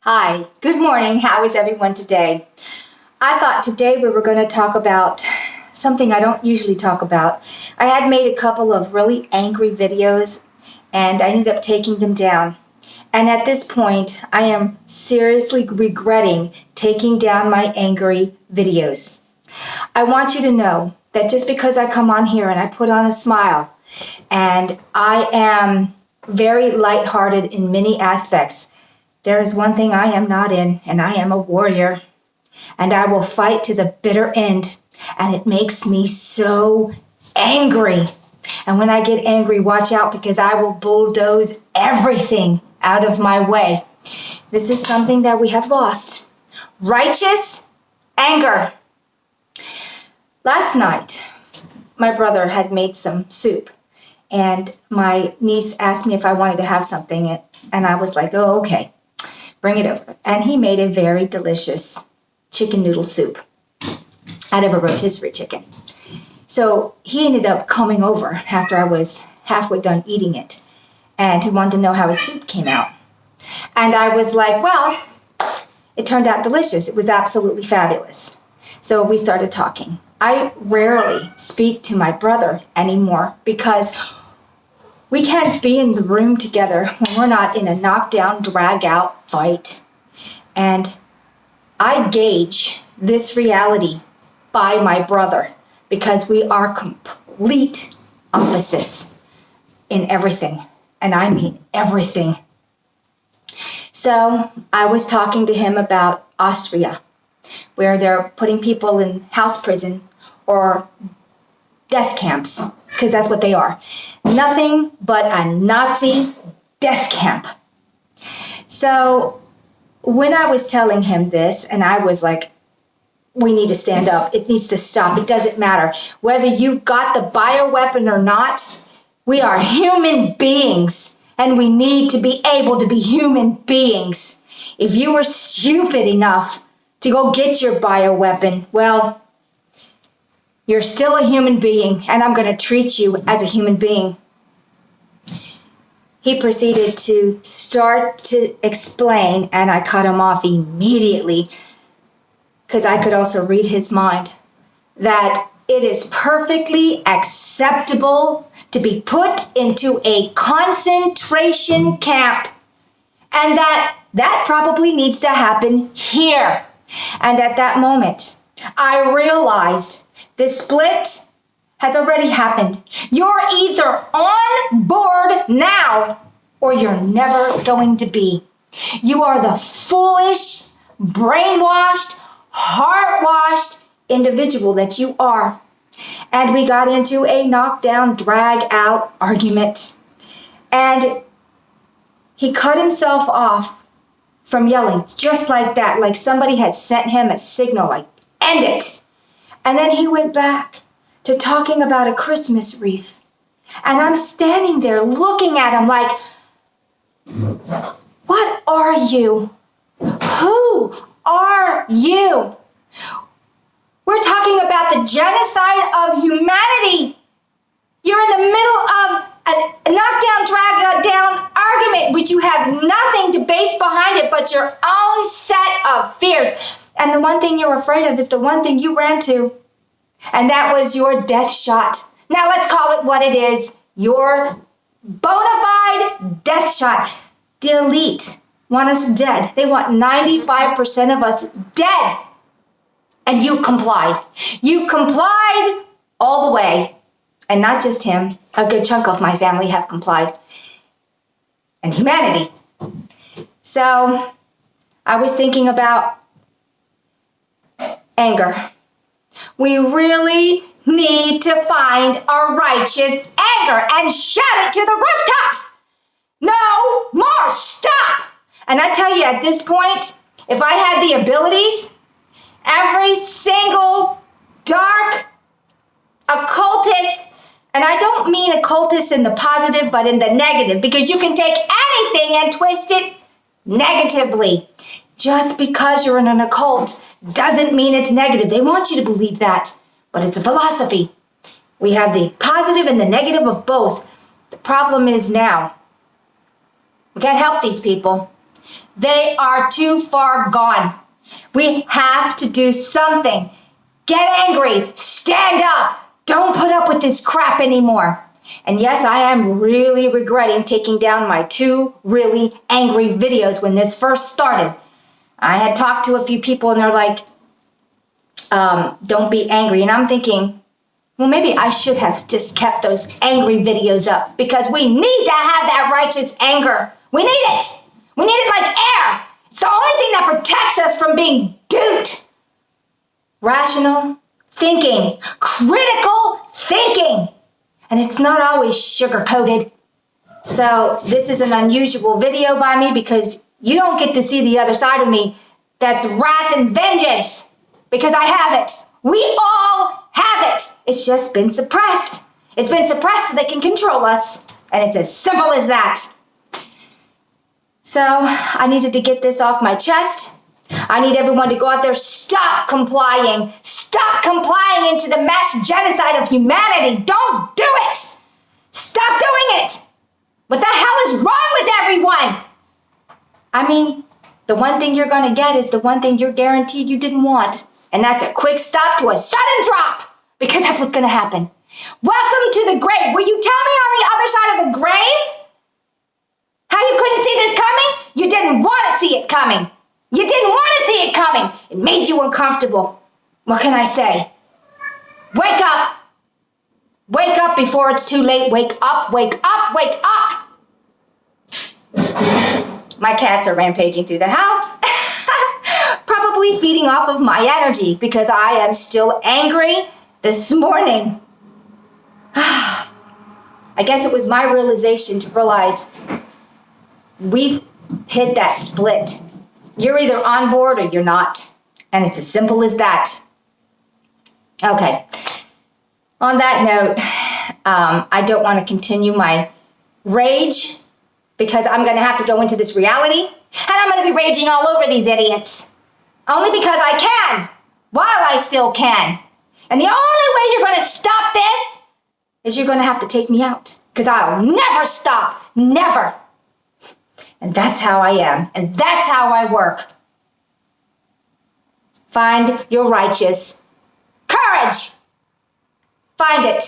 Hi, good morning. How is everyone today? I thought today we were going to talk about something I don't usually talk about. I had made a couple of really angry videos and I ended up taking them down. And at this point, I am seriously regretting taking down my angry videos. I want you to know that just because I come on here and I put on a smile and I am very lighthearted in many aspects, there is one thing I am not in, and I am a warrior. And I will fight to the bitter end. And it makes me so angry. And when I get angry, watch out because I will bulldoze everything out of my way. This is something that we have lost. Righteous anger. Last night, my brother had made some soup. And my niece asked me if I wanted to have something. And I was like, oh, okay. Bring it over. And he made a very delicious chicken noodle soup out of a rotisserie chicken. So he ended up coming over after I was halfway done eating it. And he wanted to know how his soup came out. And I was like, well, it turned out delicious. It was absolutely fabulous. So we started talking. I rarely speak to my brother anymore because we can't be in the room together when we're not in a knockdown, drag-out fight. And I gauge this reality by my brother because we are complete opposites in everything. And I mean everything. So I was talking to him about Austria, where they're putting people in house prison or death camps, because that's what they are. Nothing but a Nazi death camp. So when I was telling him this, and I was like, we need to stand up. It needs to stop. It doesn't matter. Whether you got the bioweapon or not, we are human beings, and we need to be able to be human beings. If you were stupid enough to go get your bioweapon, well, you're still a human being, and I'm going to treat you as a human being. He proceeded to start to explain, and I cut him off immediately because I could also read his mind, that it is perfectly acceptable to be put into a concentration camp, and that probably needs to happen here. And at that moment, I realized this split has already happened. You're either on board now or you're never going to be. You are the foolish, brainwashed, heart-washed individual that you are. And we got into a knockdown, drag-out argument. And he cut himself off from yelling just like that, like somebody had sent him a signal, like, end it. And then he went back to talking about a Christmas wreath. And I'm standing there looking at him like, what are you? Who are you? We're talking about the genocide of humanity. You're in the middle of a knockdown, drag-down argument, which you have nothing to base behind it but your own set of fears. And the one thing you're afraid of is the one thing you ran to, and that was your death shot. Now let's call it what it is, your bona fide death shot. The elite want us dead. They want 95% of us dead. And you complied. You complied all the way. And not just him, a good chunk of my family have complied. And humanity. So I was thinking about anger. We really need to find our righteous anger and shout it to the rooftops. No more. Stop. And I tell you, at this point, if I had the abilities, every single dark occultist, and I don't mean occultist in the positive, but in the negative, because you can take anything and twist it negatively. Just because you're in an occult doesn't mean it's negative. They want you to believe that, but it's a philosophy. We have the positive and the negative of both. The problem is now, we can't help these people. They are too far gone. We have to do something. Get angry. Stand up. Don't put up with this crap anymore. And yes, I am really regretting taking down my 2 really angry videos when this first started. I had talked to a few people and they're like, don't be angry. And I'm thinking, well, maybe I should have just kept those angry videos up because we need to have that righteous anger. We need it. We need it like air. It's the only thing that protects us from being duped. Rational thinking, critical thinking. And it's not always sugar-coated. So this is an unusual video by me because you don't get to see the other side of me. That's wrath and vengeance because I have it. We all have it. It's just been suppressed. It's been suppressed so they can control us. And it's as simple as that. So I needed to get this off my chest. I need everyone to go out there, stop complying. Stop complying into the mass genocide of humanity. Don't do it. Stop doing it. What the hell is wrong with everyone? I mean, the one thing you're going to get is the one thing you're guaranteed you didn't want. And that's a quick stop to a sudden drop. Because that's what's going to happen. Welcome to the grave. Will you tell me on the other side of the grave how you couldn't see this coming? You didn't want to see it coming. You didn't want to see it coming. It made you uncomfortable. What can I say? Wake up. Wake up before it's too late. Wake up, wake up, wake up. My cats are rampaging through the house. Probably feeding off of my energy because I am still angry this morning. I guess it was my realization to realize we've hit that split. You're either on board or you're not. And it's as simple as that. Okay. On that note, I don't want to continue my rage because I'm going to have to go into this reality. And I'm going to be raging all over these idiots. Only because I can. While I still can. And the only way you're going to stop this is you're going to have to take me out. Because I'll never stop. Never. And that's how I am. And that's how I work. Find your righteous courage. Find it.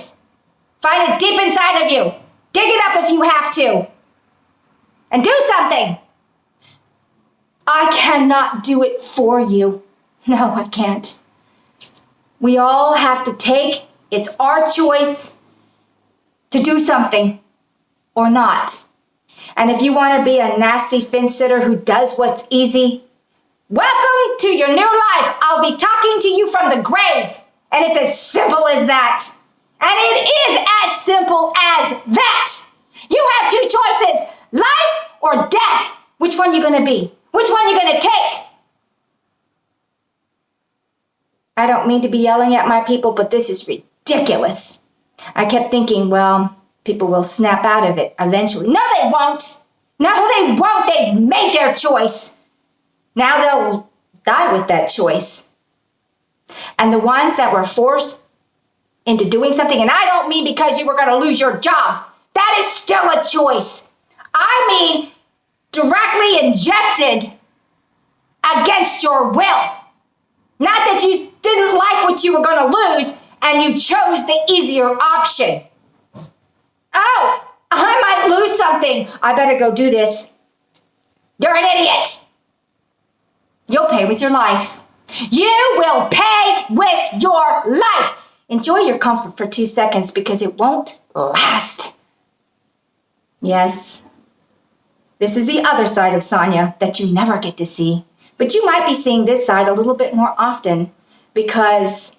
Find it deep inside of you. Dig it up if you have to. And do something. I cannot do it for you. No, I can't. We all have to take, it's our choice to do something or not. And if you want to be a nasty fence sitter who does what's easy, welcome to your new life. I'll be talking to you from the grave. And it's as simple as that. And it is as simple as that. You have 2 choices, life or death. Which one you going to be? Which one you going to take? I don't mean to be yelling at my people, but this is ridiculous. I kept thinking, well, people will snap out of it eventually. No, they won't. No, they won't. They've made their choice. Now they'll die with that choice. And the ones that were forced into doing something, and I don't mean because you were going to lose your job. That is still a choice. I mean directly injected against your will. Not that you didn't like what you were going to lose and you chose the easier option. Oh, I might lose something. I better go do this. You're an idiot. You'll pay with your life. You will pay with your life. Enjoy your comfort for 2 seconds because it won't last. Yes, this is the other side of Sonia that you never get to see. But you might be seeing this side a little bit more often because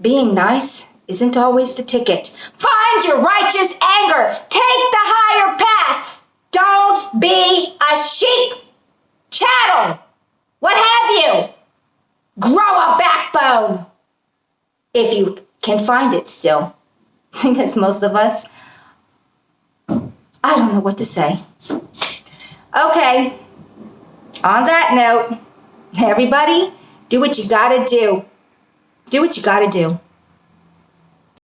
being nice isn't always the ticket. Find your righteous anger. Take the higher path. Don't be a sheep. Chattel. What have you? Grow a backbone. If you can find it still. Because most of us, I don't know what to say. Okay. On that note, everybody, do what you gotta do. Do what you gotta do.